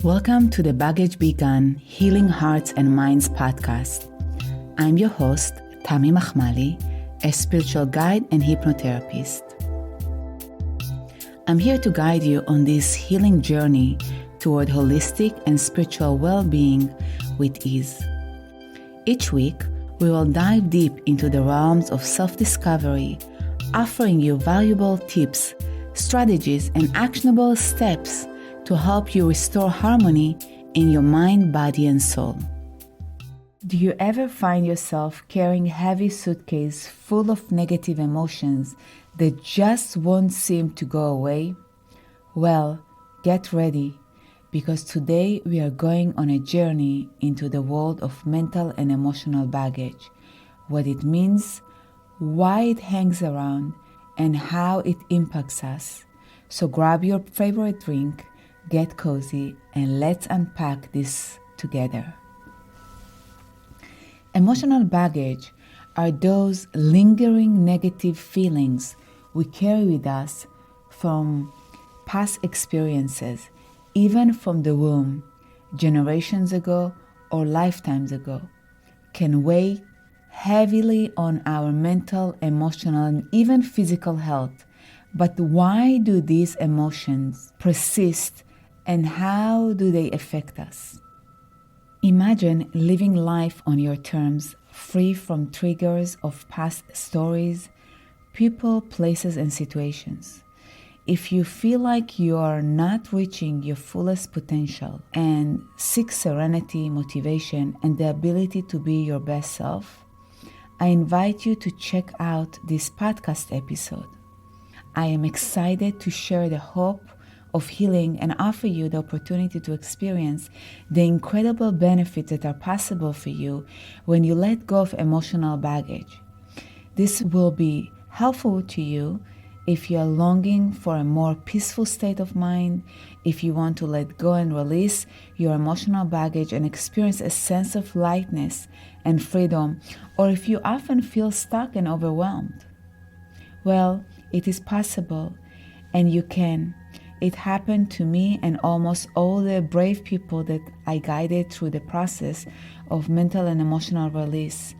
Welcome to the Baggage Begun Healing Hearts and Minds podcast. I'm your host, Tami Mahmali, a spiritual guide and hypnotherapist. I'm here to guide you on this healing journey toward holistic and spiritual well-being with ease. Each week, we will dive deep into the realms of self-discovery, offering you valuable tips, strategies, and actionable steps to help you restore harmony in your mind, body, and soul. Do you ever find yourself carrying a heavy suitcase full of negative emotions that just won't seem to go away? Well, get ready, because today we are going on a journey into the world of mental and emotional baggage, what it means, why it hangs around, and how it impacts us. So grab your favorite drink, get cozy, and let's unpack this together. Emotional baggage are those lingering negative feelings we carry with us from past experiences, even from the womb, generations ago or lifetimes ago, can weigh heavily on our mental, emotional, and even physical health. But why do these emotions persist, and how do they affect us? Imagine living life on your terms, free from triggers of past stories, people, places, and situations. If you feel like you are not reaching your fullest potential and seek serenity, motivation, and the ability to be your best self, I invite you to check out this podcast episode. I am excited to share the hope of healing and offer you the opportunity to experience the incredible benefits that are possible for you when you let go of emotional baggage. This will be helpful to you if you are longing for a more peaceful state of mind, if you want to let go and release your emotional baggage and experience a sense of lightness and freedom, or if you often feel stuck and overwhelmed. Well, it is possible, and you can. It happened to me and almost all the brave people that I guided through the process of mental and emotional release.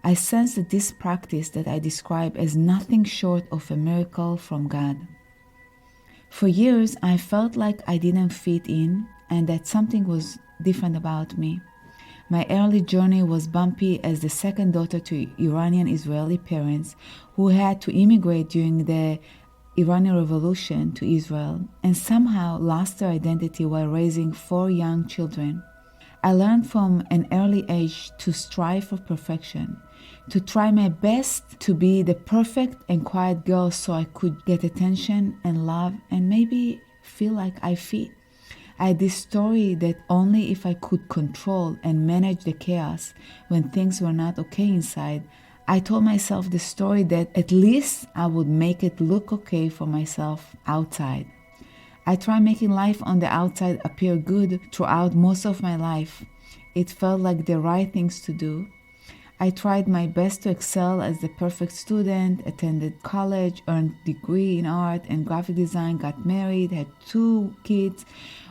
I sense that this practice that I describe as nothing short of a miracle from God. For years, I felt like I didn't fit in and that something was different about me. My early journey was bumpy as the second daughter to Iranian-Israeli parents who had to immigrate during the Iranian Revolution to Israel and somehow lost their identity while raising 4 young children. I learned from an early age to strive for perfection, to try my best to be the perfect and quiet girl so I could get attention and love and maybe feel like I fit. I had this story that only if I could control and manage the chaos when things were not okay inside, I told myself the story that at least I would make it look okay for myself outside. I tried making life on the outside appear good throughout most of my life. It felt like the right things to do. I tried my best to excel as the perfect student, attended college, earned a degree in art and graphic design, got married, had 2 kids,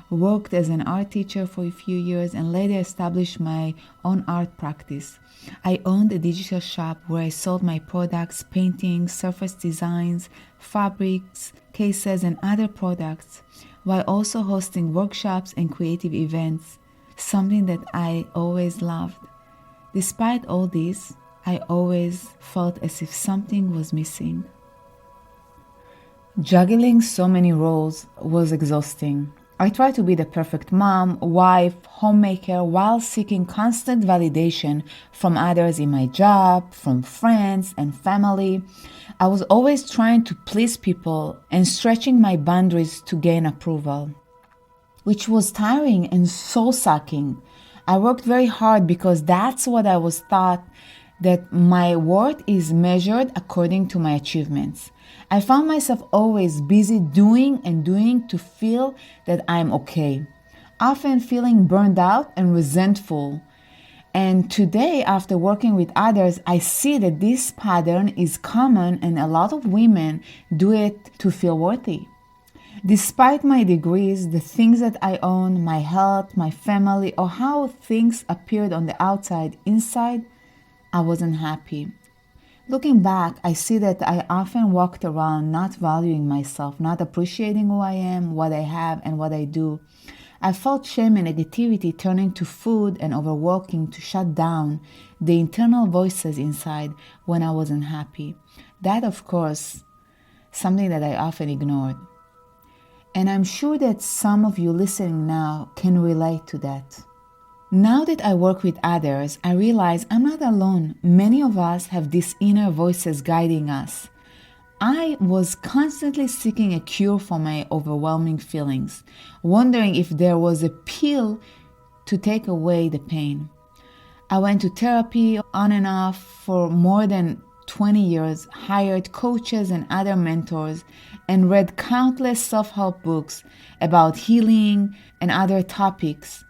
worked as an art teacher for a few years, and later established my own art practice. I owned a digital shop where I sold my products, paintings, surface designs, fabrics, cases, and other products, while also hosting workshops and creative events, something that I always loved. Despite all this, I always felt as if something was missing. Juggling so many roles was exhausting. I tried to be the perfect mom, wife, homemaker while seeking constant validation from others in my job, from friends and family. I was always trying to please people and stretching my boundaries to gain approval, which was tiring and soul-sucking. I worked very hard because that's what I was taught, that my worth is measured according to my achievements. I found myself always busy doing to feel that I'm okay, often feeling burned out and resentful. And today, after working with others, I see that this pattern is common and a lot of women do it to feel worthy. Despite my degrees, the things that I own, my health, my family, or how things appeared on the outside, inside, I wasn't happy. Looking back, I see that I often walked around not valuing myself, not appreciating who I am, what I have, and what I do. I felt shame and negativity turning to food and overworking to shut down the internal voices inside when I wasn't happy. That, of course, something that I often ignored. And I'm sure that some of you listening now can relate to that. Now that I work with others, I realize I'm not alone. Many of us have these inner voices guiding us. I was constantly seeking a cure for my overwhelming feelings, wondering if there was a pill to take away the pain. I went to therapy on and off for more than 20 years, hired coaches and other mentors, and read countless self-help books about healing and other topics.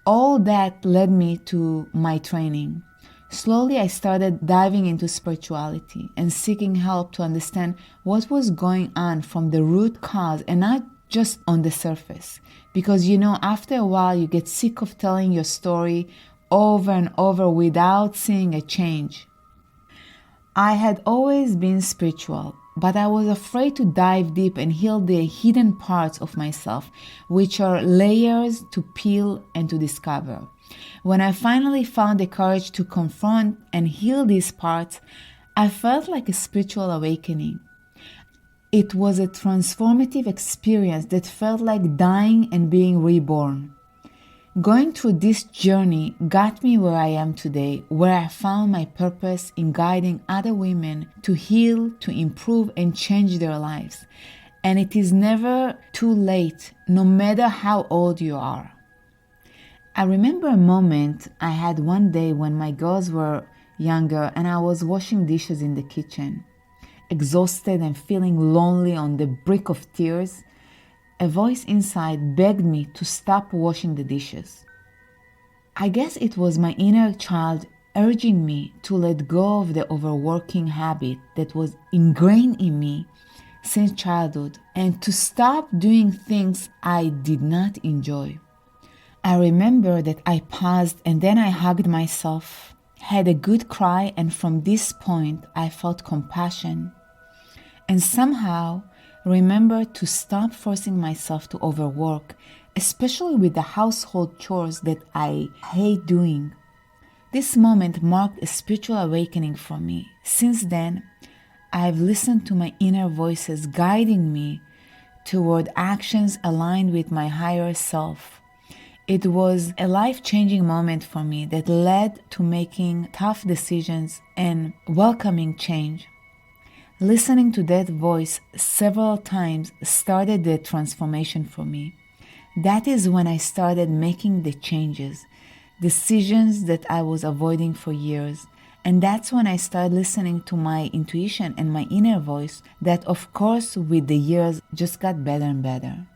All that led me to my training. Slowly, I started diving into spirituality and seeking help to understand what was going on from the root cause and not just on the surface. Because after a while, you get sick of telling your story over and over without seeing a change. I had always been spiritual, but I was afraid to dive deep and heal the hidden parts of myself, which are layers to peel and to discover. When I finally found the courage to confront and heal these parts, I felt like a spiritual awakening. It was a transformative experience that felt like dying and being reborn. Going through this journey got me where I am today, where I found my purpose in guiding other women to heal, to improve, and change their lives. And it is never too late, no matter how old you are. I remember a moment I had one day when my girls were younger and I was washing dishes in the kitchen. Exhausted and feeling lonely on the brink of tears, a voice inside begged me to stop washing the dishes. I guess it was my inner child urging me to let go of the overworking habit that was ingrained in me since childhood and to stop doing things I did not enjoy. I remember that I paused and then I hugged myself, had a good cry, and from this point I felt compassion. And somehow remember to stop forcing myself to overwork, especially with the household chores that I hate doing. This moment marked a spiritual awakening for me. Since then, I've listened to my inner voices guiding me toward actions aligned with my higher self. It was a life-changing moment for me that led to making tough decisions and welcoming change. Listening to that voice several times started the transformation for me. That is when I started making the changes, decisions that I was avoiding for years. And that's when I started listening to my intuition and my inner voice that, of course, with the years just got better and better.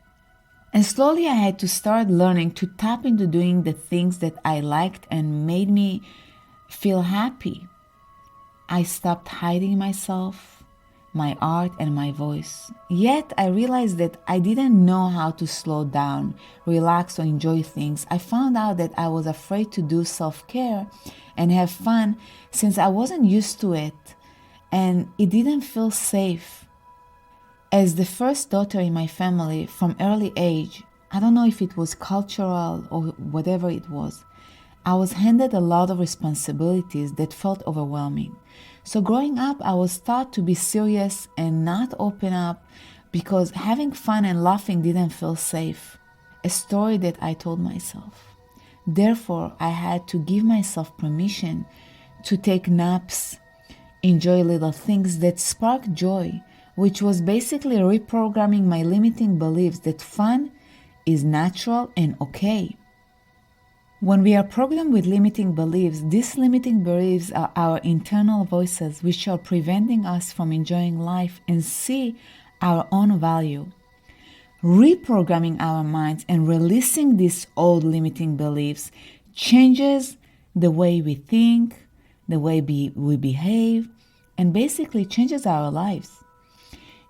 And slowly I had to start learning to tap into doing the things that I liked and made me feel happy. I stopped hiding myself, my art, and my voice. Yet I realized that I didn't know how to slow down, relax, or enjoy things. I found out that I was afraid to do self-care and have fun since I wasn't used to it and it didn't feel safe. As the first daughter in my family from early age, I don't know if it was cultural or whatever it was, I was handed a lot of responsibilities that felt overwhelming. So growing up, I was taught to be serious and not open up because having fun and laughing didn't feel safe. A story that I told myself. Therefore, I had to give myself permission to take naps, enjoy little things that spark joy, which was basically reprogramming my limiting beliefs that fun is natural and okay. When we are programmed with limiting beliefs, these limiting beliefs are our internal voices which are preventing us from enjoying life and see our own value. Reprogramming our minds and releasing these old limiting beliefs changes the way we think, the way we behave, and basically changes our lives.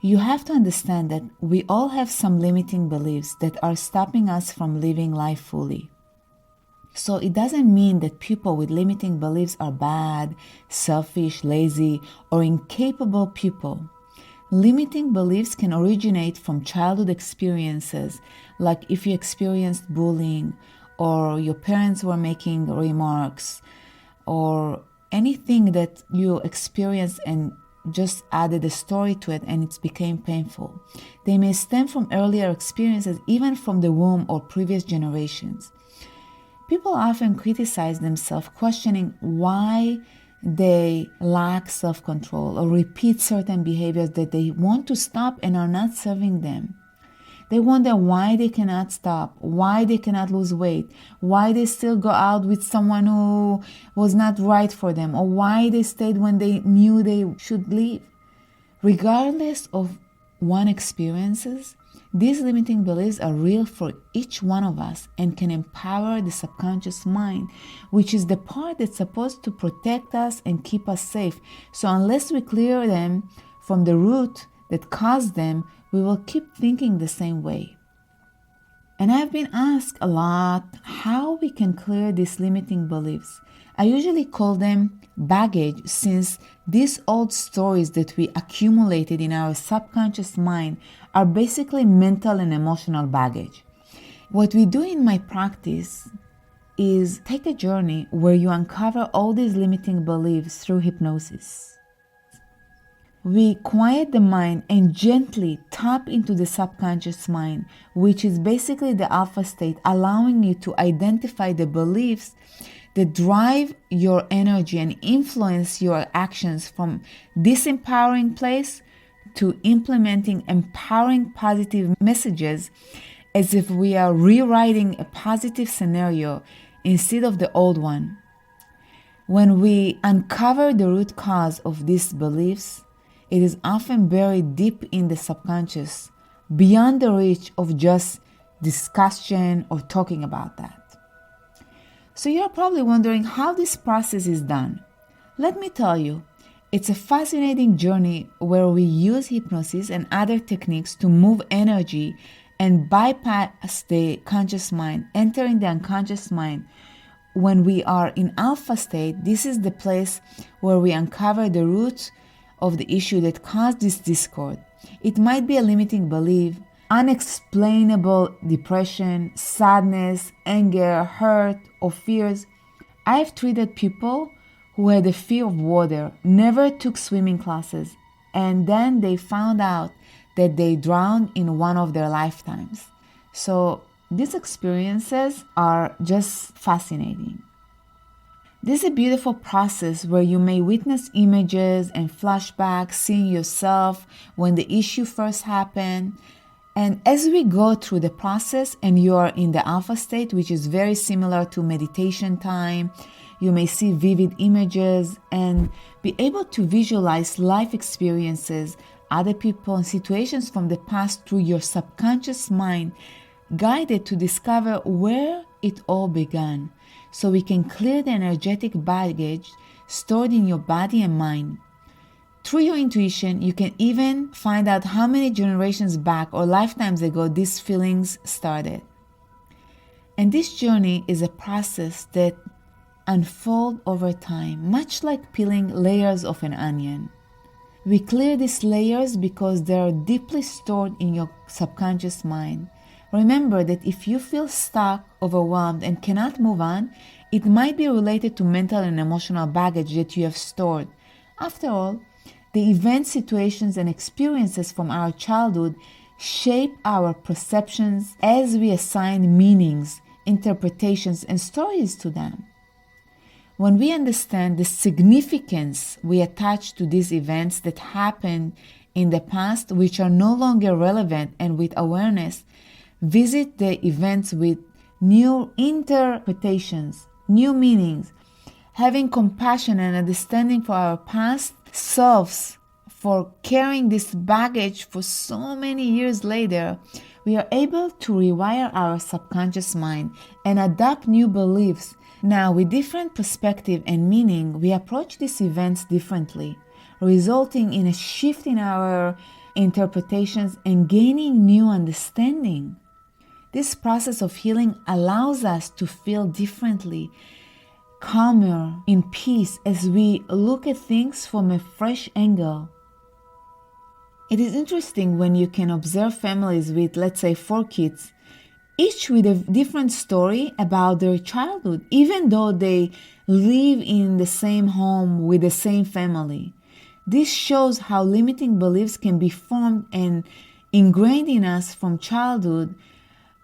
You have to understand that we all have some limiting beliefs that are stopping us from living life fully. So it doesn't mean that people with limiting beliefs are bad, selfish, lazy, or incapable people. Limiting beliefs can originate from childhood experiences, like if you experienced bullying, or your parents were making remarks, or anything that you experienced and just added a story to it and it became painful. They may stem from earlier experiences, even from the womb or previous generations. People often criticize themselves, questioning why they lack self-control or repeat certain behaviors that they want to stop and are not serving them. They wonder why they cannot stop, why they cannot lose weight, why they still go out with someone who was not right for them, or why they stayed when they knew they should leave. Regardless of one's experiences, these limiting beliefs are real for each one of us and can empower the subconscious mind, which is the part that's supposed to protect us and keep us safe. So unless we clear them from the root that caused them, we will keep thinking the same way. And I've been asked a lot how we can clear these limiting beliefs. I usually call them baggage, since these old stories that we accumulated in our subconscious mind are basically mental and emotional baggage. What we do in my practice is take a journey where you uncover all these limiting beliefs through hypnosis. We quiet the mind and gently tap into the subconscious mind, which is basically the alpha state, allowing you to identify the beliefs that drive your energy and influence your actions from disempowering place to implementing empowering positive messages, as if we are rewriting a positive scenario instead of the old one. When we uncover the root cause of these beliefs, it is often buried deep in the subconscious, beyond the reach of just discussion or talking about that. So you're probably wondering how this process is done. Let me tell you, it's a fascinating journey where we use hypnosis and other techniques to move energy and bypass the conscious mind, entering the unconscious mind. When we are in alpha state, this is the place where we uncover the roots of the issue that caused this discord. It might be a limiting belief, unexplainable depression, sadness, anger, hurt, or fears. I've treated people who had a fear of water, never took swimming classes, and then they found out that they drowned in one of their lifetimes. So these experiences are just fascinating. This is a beautiful process where you may witness images and flashbacks, seeing yourself when the issue first happened. And as we go through the process and you are in the alpha state, which is very similar to meditation time, you may see vivid images and be able to visualize life experiences, other people and situations from the past through your subconscious mind, guided to discover where it all began, so we can clear the energetic baggage stored in your body and mind. Through your intuition, you can even find out how many generations back or lifetimes ago these feelings started. And this journey is a process that unfolds over time, much like peeling layers of an onion. We clear these layers because they are deeply stored in your subconscious mind. Remember that if you feel stuck, overwhelmed, and cannot move on, it might be related to mental and emotional baggage that you have stored. After all, the events, situations, and experiences from our childhood shape our perceptions as we assign meanings, interpretations, and stories to them. When we understand the significance we attach to these events that happened in the past, which are no longer relevant, and with awareness, visit the events with new interpretations, new meanings, having compassion and understanding for our past selves, for carrying this baggage for so many years later, we are able to rewire our subconscious mind and adopt new beliefs. Now, with different perspective and meaning, we approach these events differently, resulting in a shift in our interpretations, and gaining new understanding. This process of healing allows us to feel differently, calmer, in peace as we look at things from a fresh angle. It is interesting when you can observe families with, let's say, 4 kids, each with a different story about their childhood, even though they live in the same home with the same family. This shows how limiting beliefs can be formed and ingrained in us from childhood,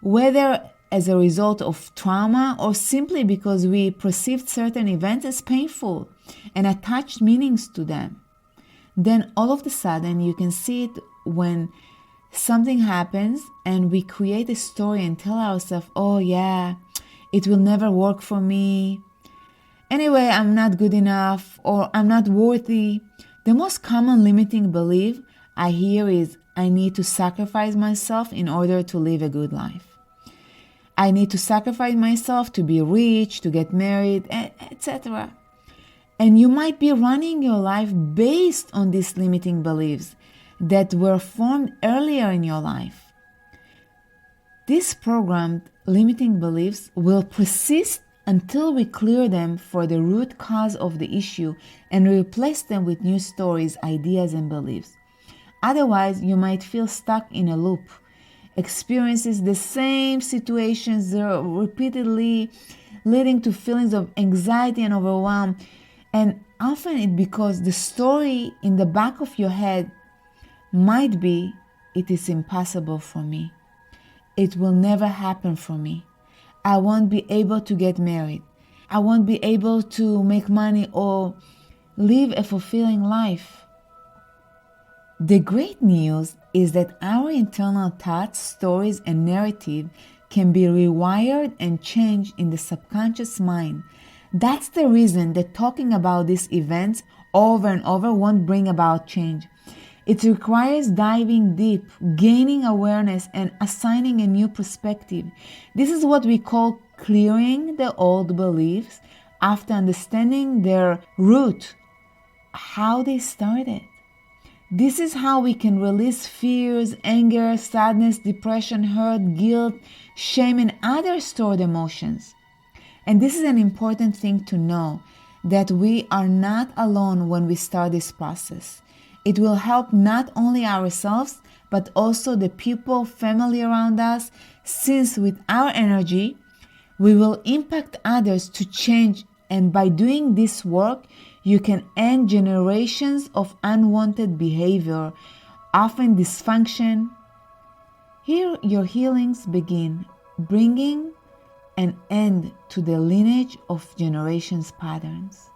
whether as a result of trauma or simply because we perceived certain events as painful and attached meanings to them. Then all of a sudden you can see it when something happens and we create a story and tell ourselves, oh yeah, it will never work for me. Anyway, I'm not good enough, or I'm not worthy. The most common limiting belief I hear is, I need to sacrifice myself in order to live a good life. I need to sacrifice myself to be rich, to get married, etc. And you might be running your life based on these limiting beliefs that were formed earlier in your life. These programmed limiting beliefs will persist until we clear them for the root cause of the issue and replace them with new stories, ideas, and beliefs. Otherwise, you might feel stuck in a loop, experiences the same situations repeatedly, leading to feelings of anxiety and overwhelm. And often it's because the story in the back of your head might be, it is impossible for me. It will never happen for me. I won't be able to get married. I won't be able to make money or live a fulfilling life. The great news is that our internal thoughts, stories, and narrative can be rewired and changed in the subconscious mind. That's the reason that talking about these events over and over won't bring about change. It requires diving deep, gaining awareness, and assigning a new perspective. This is what we call clearing the old beliefs after understanding their root, how they started. This is how we can release fears, anger, sadness, depression, hurt, guilt, shame, and other stored emotions. And this is an important thing to know, that we are not alone when we start this process. It will help not only ourselves, but also the people, family around us, since with our energy, we will impact others to change. And by doing this work, you can end generations of unwanted behavior, often dysfunction. Here your healings begin, bringing an end to the lineage of generations' patterns.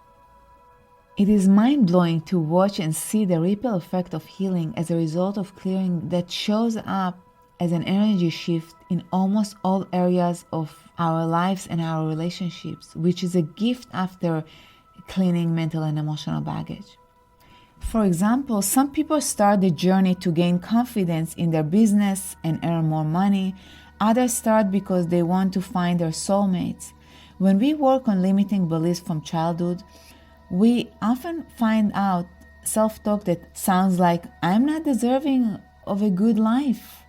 It is mind-blowing to watch and see the ripple effect of healing as a result of clearing that shows up as an energy shift in almost all areas of our lives and our relationships, which is a gift after cleaning mental and emotional baggage. For example, some people start the journey to gain confidence in their business and earn more money. Others start because they want to find their soulmates. When we work on limiting beliefs from childhood, we often find out self-talk that sounds like, I'm not deserving of a good life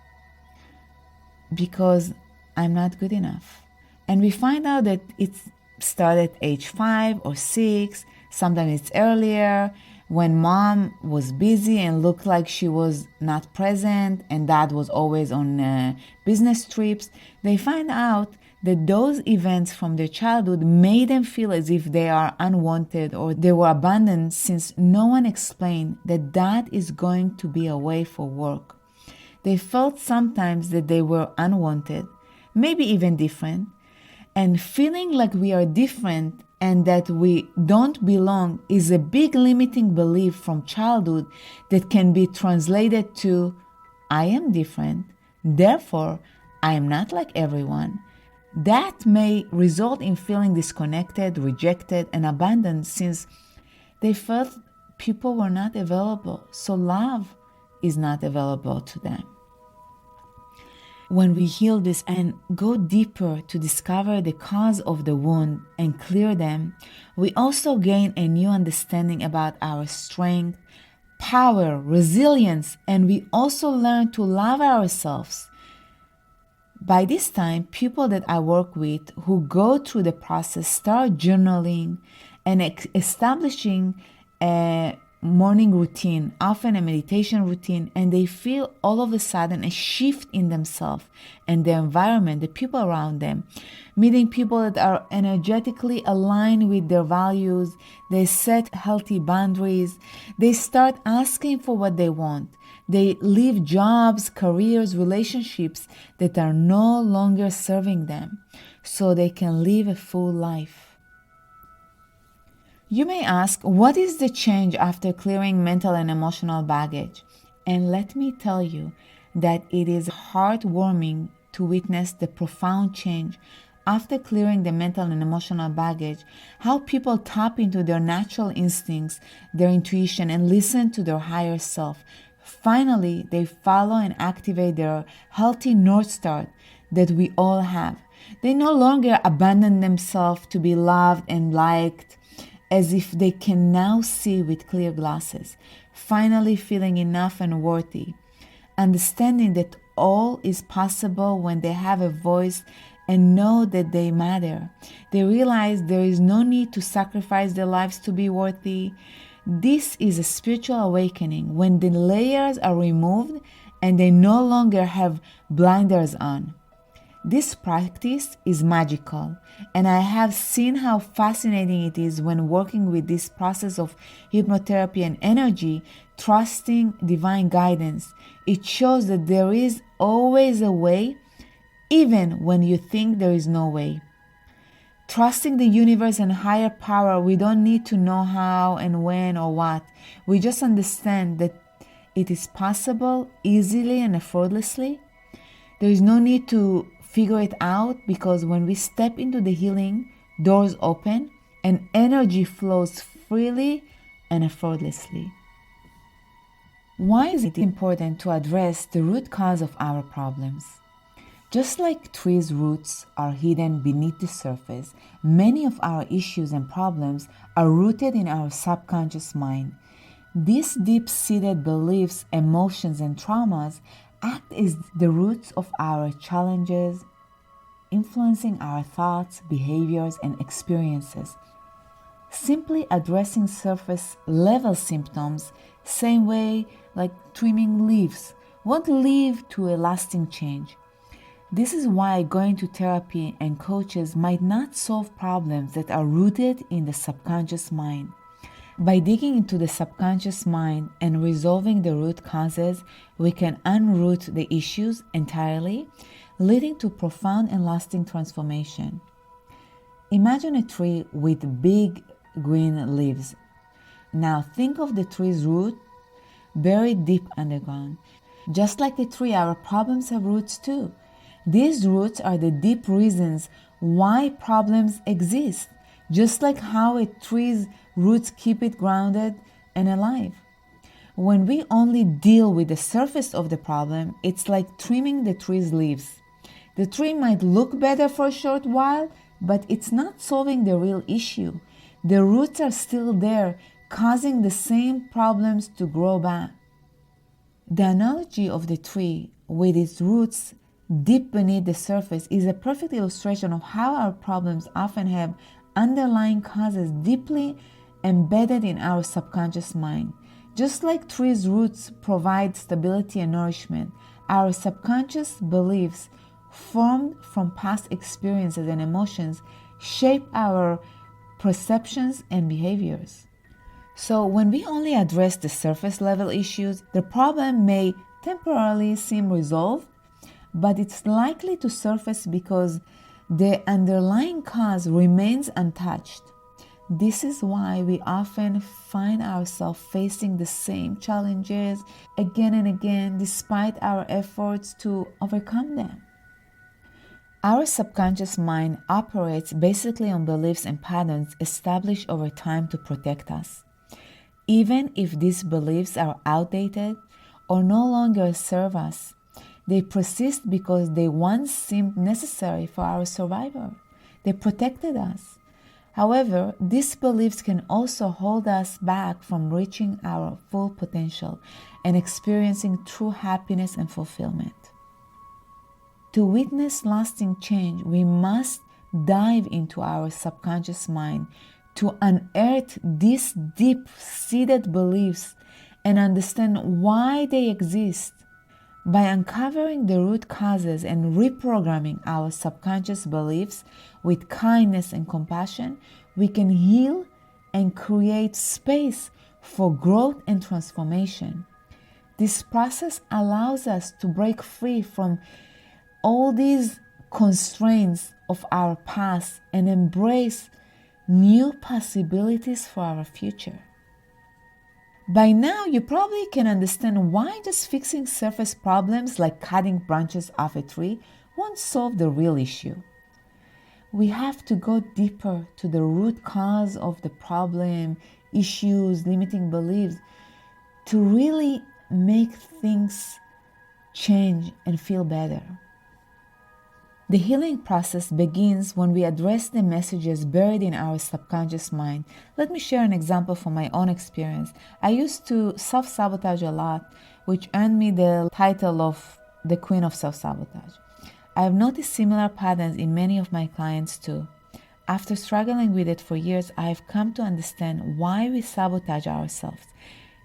because I'm not good enough. And we find out that it started at age 5 or 6, sometimes it's earlier, when mom was busy and looked like she was not present and dad was always on business trips. They find out that those events from their childhood made them feel as if they are unwanted or they were abandoned, since no one explained that dad is going to be away for work. They felt sometimes that they were unwanted, maybe even different, and feeling like we are different and that we don't belong is a big limiting belief from childhood that can be translated to, I am different, therefore I am not like everyone. That may result in feeling disconnected, rejected, and abandoned, since they felt people were not available, so love is not available to them. When we heal this and go deeper to discover the cause of the wound and clear them, we also gain a new understanding about our strength, power, resilience, and we also learn to love ourselves. By this time, people that I work with who go through the process start journaling and establishing a morning routine, often a meditation routine, and they feel all of a sudden a shift in themselves and their environment, the people around them. Meeting people that are energetically aligned with their values, they set healthy boundaries, they start asking for what they want. They leave jobs, careers, relationships that are no longer serving them so they can live a full life. You may ask, what is the change after clearing mental and emotional baggage? And let me tell you that it is heartwarming to witness the profound change after clearing the mental and emotional baggage, how people tap into their natural instincts, their intuition, and listen to their higher self. Finally, they follow and activate their healthy North Star that we all have. They no longer abandon themselves to be loved and liked, as if they can now see with clear glasses, finally feeling enough and worthy, understanding that all is possible when they have a voice and know that they matter. They realize there is no need to sacrifice their lives to be worthy. This is a spiritual awakening when the layers are removed and they no longer have blinders on. This practice is magical, and I have seen how fascinating it is when working with this process of hypnotherapy and energy, trusting divine guidance. It shows that there is always a way, even when you think there is no way. Trusting the universe and higher power, we don't need to know how and when or what. We just understand that it is possible easily and effortlessly. There is no need to figure it out, because when we step into the healing, doors open and energy flows freely and effortlessly. Why is it important to address the root cause of our problems? Just like trees' roots are hidden beneath the surface, many of our issues and problems are rooted in our subconscious mind. These deep-seated beliefs, emotions, and traumas act as the roots of our challenges, influencing our thoughts, behaviors, and experiences. Simply addressing surface level symptoms, same way like trimming leaves, won't lead to a lasting change. This is why going to therapy and coaches might not solve problems that are rooted in the subconscious mind. By digging into the subconscious mind and resolving the root causes, we can unroot the issues entirely, leading to profound and lasting transformation. Imagine a tree with big green leaves. Now think of the tree's root buried deep underground. Just like the tree, our problems have roots too. These roots are the deep reasons why problems exist, just like how a tree's roots keep it grounded and alive. When we only deal with the surface of the problem, it's like trimming the tree's leaves. The tree might look better for a short while, but it's not solving the real issue. The roots are still there, causing the same problems to grow back. The analogy of the tree with its roots deep beneath the surface is a perfect illustration of how our problems often have underlying causes deeply embedded in our subconscious mind. Just like trees' roots provide stability and nourishment, our subconscious beliefs formed from past experiences and emotions shape our perceptions and behaviors. So when we only address the surface level issues, the problem may temporarily seem resolved, but it's likely to surface because the underlying cause remains untouched. This is why we often find ourselves facing the same challenges again and again, despite our efforts to overcome them. Our subconscious mind operates basically on beliefs and patterns established over time to protect us. Even if these beliefs are outdated or no longer serve us, they persist because they once seemed necessary for our survival. They protected us. However, these beliefs can also hold us back from reaching our full potential and experiencing true happiness and fulfillment. To witness lasting change, we must dive into our subconscious mind to unearth these deep-seated beliefs and understand why they exist. By uncovering the root causes and reprogramming our subconscious beliefs with kindness and compassion, we can heal and create space for growth and transformation. This process allows us to break free from all these constraints of our past and embrace new possibilities for our future. By now, you probably can understand why just fixing surface problems like cutting branches off a tree won't solve the real issue. We have to go deeper to the root cause of the problem, issues, limiting beliefs, to really make things change and feel better. The healing process begins when we address the messages buried in our subconscious mind. Let me share an example from my own experience. I used to self-sabotage a lot, which earned me the title of the Queen of Self-Sabotage. I have noticed similar patterns in many of my clients too. After struggling with it for years, I have come to understand why we sabotage ourselves.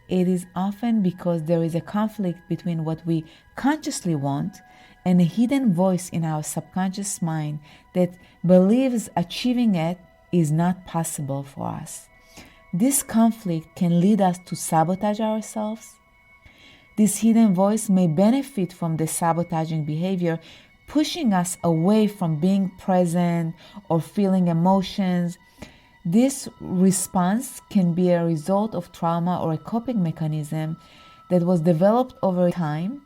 It is often because there is a conflict between what we consciously want and a hidden voice in our subconscious mind that believes achieving it is not possible for us. This conflict can lead us to sabotage ourselves. This hidden voice may benefit from the sabotaging behavior, pushing us away from being present or feeling emotions. This response can be a result of trauma or a coping mechanism that was developed over time.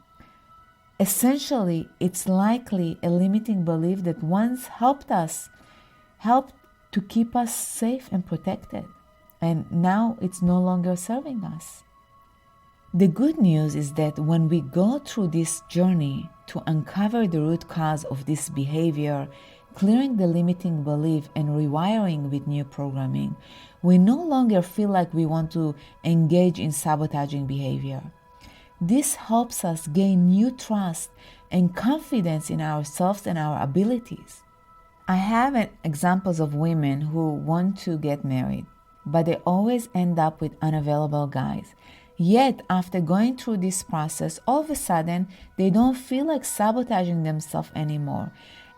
Essentially, it's likely a limiting belief that once helped to keep us safe and protected, and now it's no longer serving us. The good news is that when we go through this journey to uncover the root cause of this behavior, clearing the limiting belief and rewiring with new programming, we no longer feel like we want to engage in sabotaging behavior. This helps us gain new trust and confidence in ourselves and our abilities. I have examples of women who want to get married, but they always end up with unavailable guys. Yet, after going through this process, all of a sudden, they don't feel like sabotaging themselves anymore.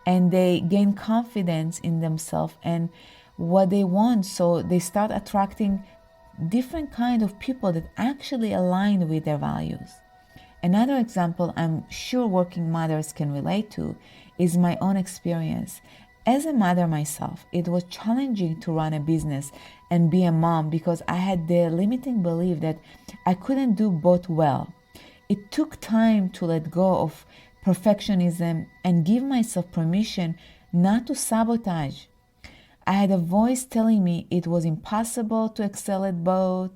And they gain confidence in themselves and what they want. So they start attracting different kind of people that actually align with their values. Another example I'm sure working mothers can relate to is my own experience. As a mother myself, it was challenging to run a business and be a mom because I had the limiting belief that I couldn't do both well. It took time to let go of perfectionism and give myself permission not to sabotage. I had a voice telling me it was impossible to excel at both.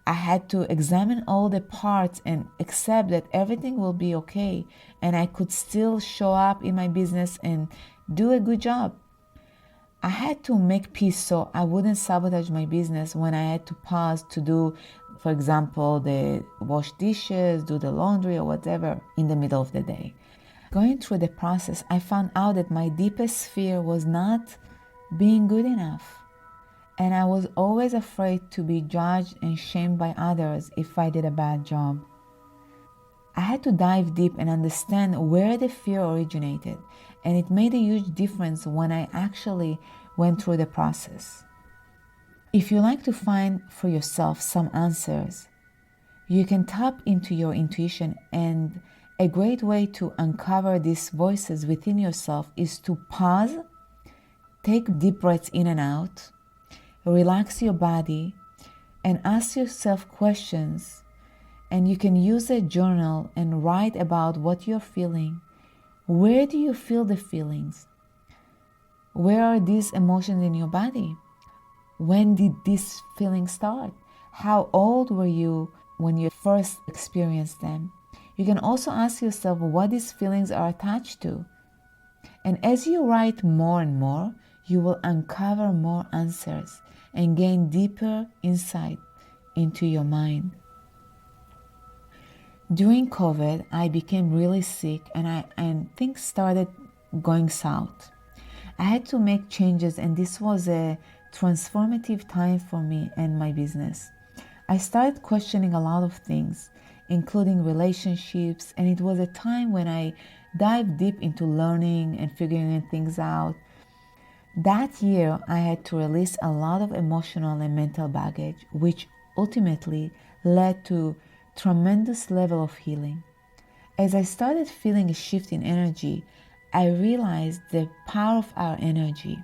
I had to examine all the parts and accept that everything will be okay and I could still show up in my business and do a good job. I had to make peace so I wouldn't sabotage my business when I had to pause to do, for example, the wash dishes, do the laundry or whatever in the middle of the day. Going through the process, I found out that my deepest fear was not being good enough. And I was always afraid to be judged and shamed by others if I did a bad job. I had to dive deep and understand where the fear originated, and it made a huge difference when I actually went through the process. If you like to find for yourself some answers, you can tap into your intuition, and a great way to uncover these voices within yourself is to pause, take deep breaths in and out, relax your body, and ask yourself questions. And you can use a journal and write about what you're feeling. Where do you feel the feelings? Where are these emotions in your body? When did these feelings start? How old were you when you first experienced them? You can also ask yourself what these feelings are attached to. And as you write more and more, you will uncover more answers and gain deeper insight into your mind. During COVID, I became really sick and things started going south. I had to make changes, and this was a transformative time for me and my business. I started questioning a lot of things, including relationships, and it was a time when I dived deep into learning and figuring things out. That year, I had to release a lot of emotional and mental baggage, which ultimately led to tremendous level of healing. As I started feeling a shift in energy, I realized the power of our energy.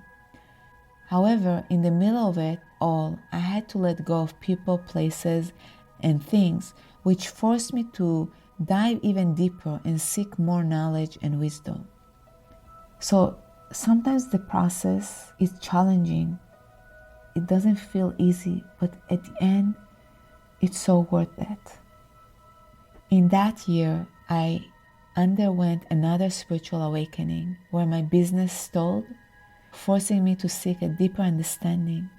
However, in the middle of it all, I had to let go of people, places, and things, which forced me to dive even deeper and seek more knowledge and wisdom. So sometimes the process is challenging. It doesn't feel easy, but at the end, it's so worth it. In that year, I underwent another spiritual awakening where my business stalled, forcing me to seek a deeper understanding.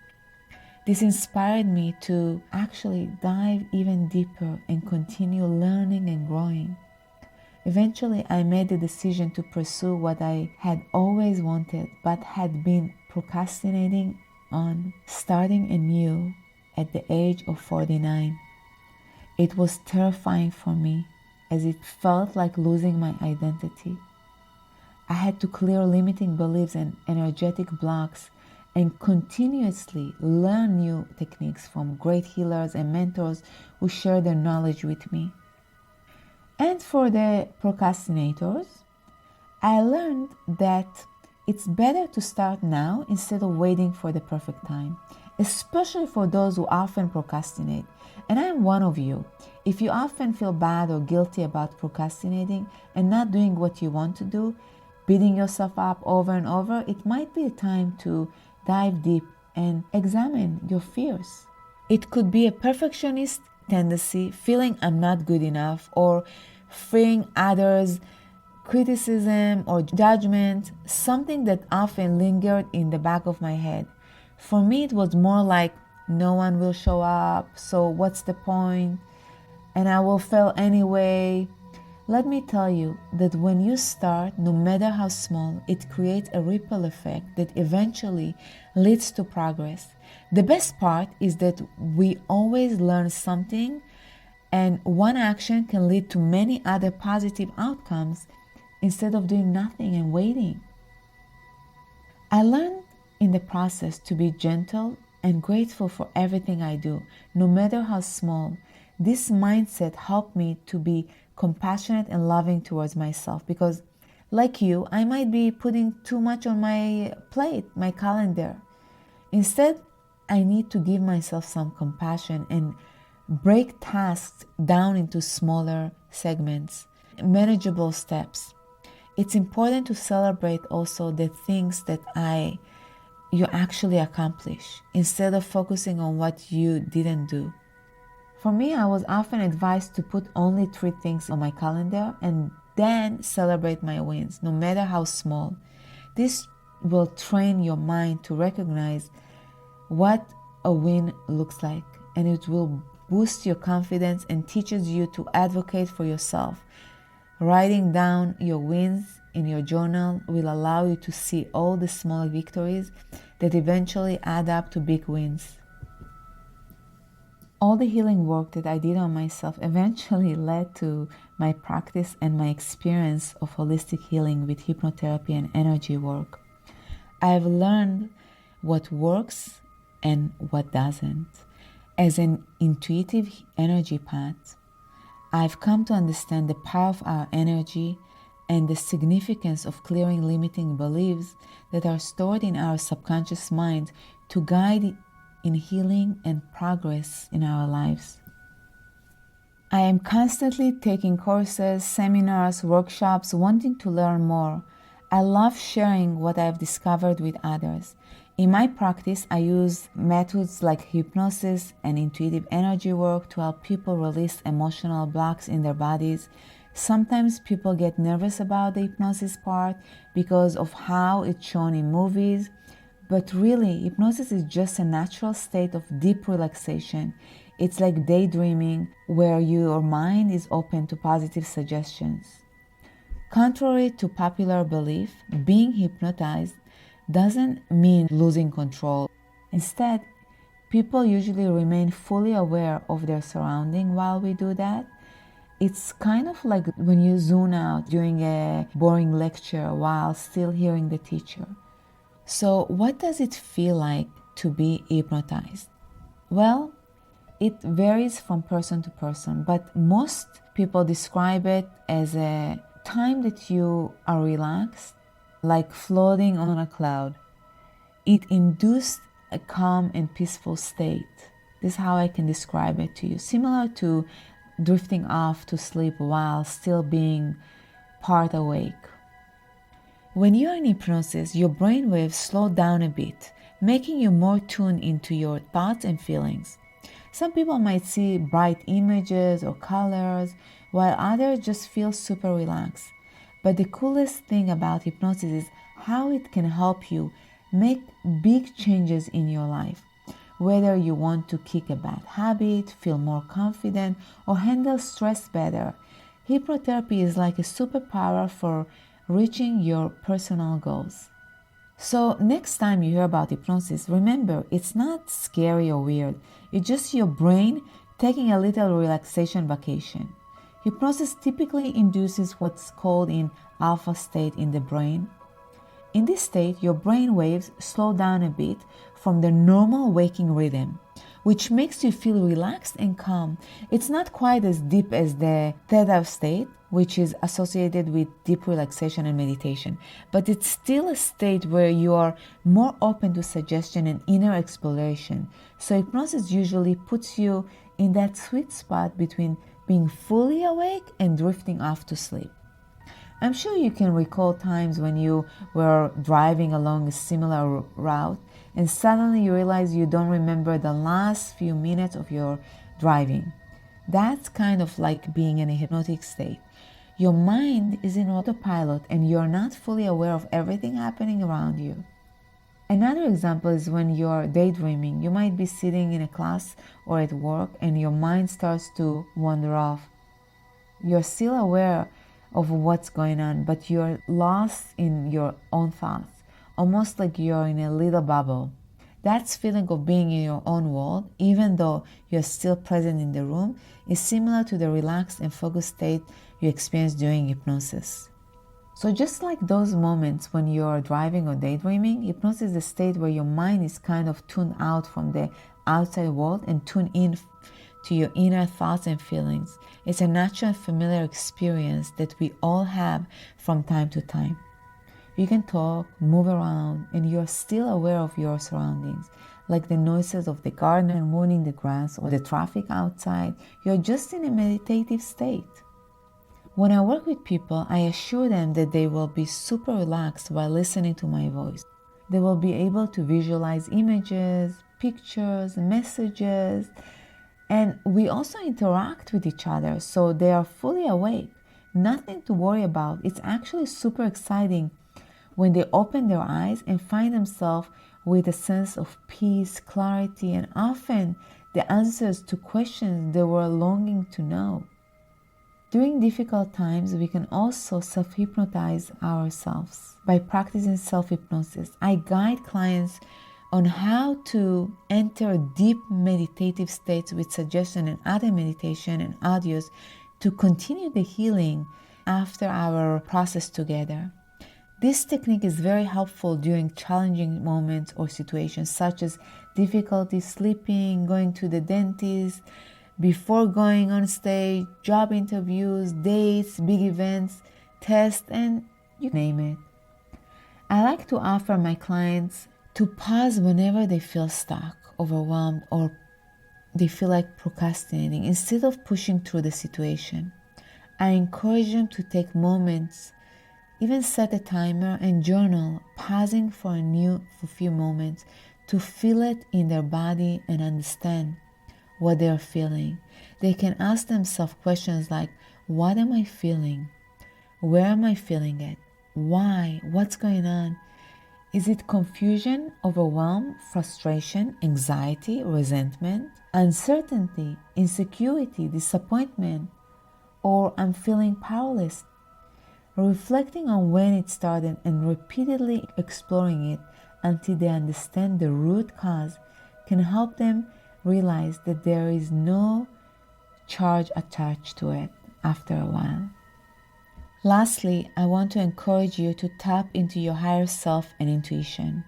This inspired me to actually dive even deeper and continue learning and growing. Eventually, I made the decision to pursue what I had always wanted but had been procrastinating on, starting anew at the age of 49. It was terrifying for me as it felt like losing my identity. I had to clear limiting beliefs and energetic blocks and continuously learn new techniques from great healers and mentors who share their knowledge with me. And for the procrastinators, I learned that it's better to start now instead of waiting for the perfect time, especially for those who often procrastinate. And I'm one of you. If you often feel bad or guilty about procrastinating and not doing what you want to do, beating yourself up over and over, it might be a time to dive deep and examine your fears. It could be a perfectionist tendency, feeling I'm not good enough, or fearing others' criticism or judgment, something that often lingered in the back of my head. For me, it was more like no one will show up, so what's the point? And I will fail anyway. Let me tell you that when you start, no matter how small, it creates a ripple effect that eventually leads to progress. The best part is that we always learn something, and one action can lead to many other positive outcomes instead of doing nothing and waiting. I learned in the process to be gentle and grateful for everything I do, no matter how small. This mindset helped me to be compassionate and loving towards myself because, like you, I might be putting too much on my plate, my calendar. Instead, I need to give myself some compassion and break tasks down into smaller segments, manageable steps. It's important to celebrate also the things that you actually accomplish instead of focusing on what you didn't do. For me, I was often advised to put only 3 things on my calendar and then celebrate my wins, no matter how small. This will train your mind to recognize what a win looks like, and it will boost your confidence and teaches you to advocate for yourself. Writing down your wins in your journal will allow you to see all the small victories that eventually add up to big wins. All the healing work that I did on myself eventually led to my practice and my experience of holistic healing with hypnotherapy and energy work. I've learned what works and what doesn't. As an intuitive energy path, I've come to understand the power of our energy and the significance of clearing limiting beliefs that are stored in our subconscious mind to guide in healing and progress in our lives. I am constantly taking courses, seminars, workshops, wanting to learn more. I love sharing what I've discovered with others. In my practice, I use methods like hypnosis and intuitive energy work to help people release emotional blocks in their bodies. Sometimes people get nervous about the hypnosis part because of how it's shown in movies, But really, hypnosis is just a natural state of deep relaxation. It's like daydreaming, where your mind is open to positive suggestions. Contrary to popular belief, being hypnotized doesn't mean losing control. Instead, people usually remain fully aware of their surrounding while we do that. It's kind of like when you zone out during a boring lecture while still hearing the teacher. So, what does it feel like to be hypnotized? Well, it varies from person to person, but most people describe it as a time that you are relaxed, like floating on a cloud. It induced a calm and peaceful state. This is how I can describe it to you. Similar to drifting off to sleep while still being part awake. When you're in hypnosis, your brain waves slow down a bit, making you more tuned into your thoughts and feelings. Some people might see bright images or colors, while others just feel super relaxed. But the coolest thing about hypnosis is how it can help you make big changes in your life. Whether you want to kick a bad habit, feel more confident, or handle stress better, hypnotherapy is like a superpower for reaching your personal goals. So, next time you hear about hypnosis, remember it's not scary or weird. It's just your brain taking a little relaxation vacation. Hypnosis typically induces what's called an alpha state in the brain. In this state, your brain waves slow down a bit from the normal waking rhythm, which makes you feel relaxed and calm. It's not quite as deep as the theta state, which is associated with deep relaxation and meditation, but it's still a state where you are more open to suggestion and inner exploration. So hypnosis usually puts you in that sweet spot between being fully awake and drifting off to sleep. I'm sure you can recall times when you were driving along a similar route and suddenly you realize you don't remember the last few minutes of your driving. That's kind of like being in a hypnotic state. Your mind is in autopilot and you're not fully aware of everything happening around you. Another example is when you're daydreaming. You might be sitting in a class or at work and your mind starts to wander off. You're still aware of what's going on, but you're lost in your own thoughts, almost like you're in a little bubble. That feeling of being in your own world, even though you're still present in the room, is similar to the relaxed and focused state you experience during hypnosis. So just like those moments when you're driving or daydreaming, hypnosis is a state where your mind is kind of tuned out from the outside world and tuned in to your inner thoughts and feelings. It's a natural and familiar experience that we all have from time to time. You can talk, move around, and you're still aware of your surroundings, like the noises of the gardener mowing the grass or the traffic outside. You're just in a meditative state. When I work with people, I assure them that they will be super relaxed while listening to my voice. They will be able to visualize images, pictures, messages, and we also interact with each other, so they are fully awake. Nothing to worry about. It's actually super exciting when they open their eyes and find themselves with a sense of peace, clarity, and often the answers to questions they were longing to know. During difficult times, we can also self-hypnotize ourselves by practicing self-hypnosis. I guide clients on how to enter deep meditative states with suggestion and other meditation and audios to continue the healing after our process together. This technique is very helpful during challenging moments or situations such as difficulty sleeping, going to the dentist, before going on stage, job interviews, dates, big events, tests, and you name it. I like to offer my clients to pause whenever they feel stuck, overwhelmed, or they feel like procrastinating instead of pushing through the situation. I encourage them to take moments, even set a timer and journal, pausing for a few moments to feel it in their body and understand what they're feeling. They can ask themselves questions like, what am I feeling? Where am I feeling it? Why? What's going on? Is it confusion, overwhelm, frustration, anxiety, resentment, uncertainty, insecurity, disappointment, or I'm feeling powerless? Reflecting on when it started and repeatedly exploring it until they understand the root cause can help them realize that there is no charge attached to it after a while. Lastly, I want to encourage you to tap into your higher self and intuition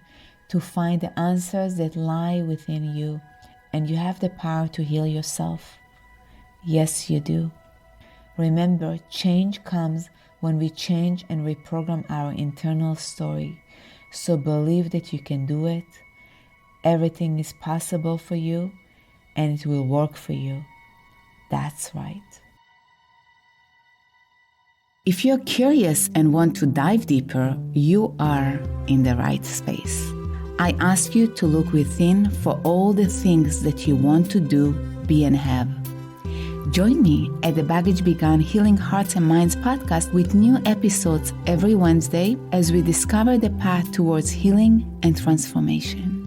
to find the answers that lie within you, and you have the power to heal yourself. Yes, you do. Remember, change comes when we change and reprogram our internal story. So believe that you can do it. Everything is possible for you, and it will work for you. That's right. If you're curious and want to dive deeper, you are in the right space. I ask you to look within for all the things that you want to do, be, and have. Join me at the Baggage Begun Healing Hearts and Minds podcast with new episodes every Wednesday as we discover the path towards healing and transformation.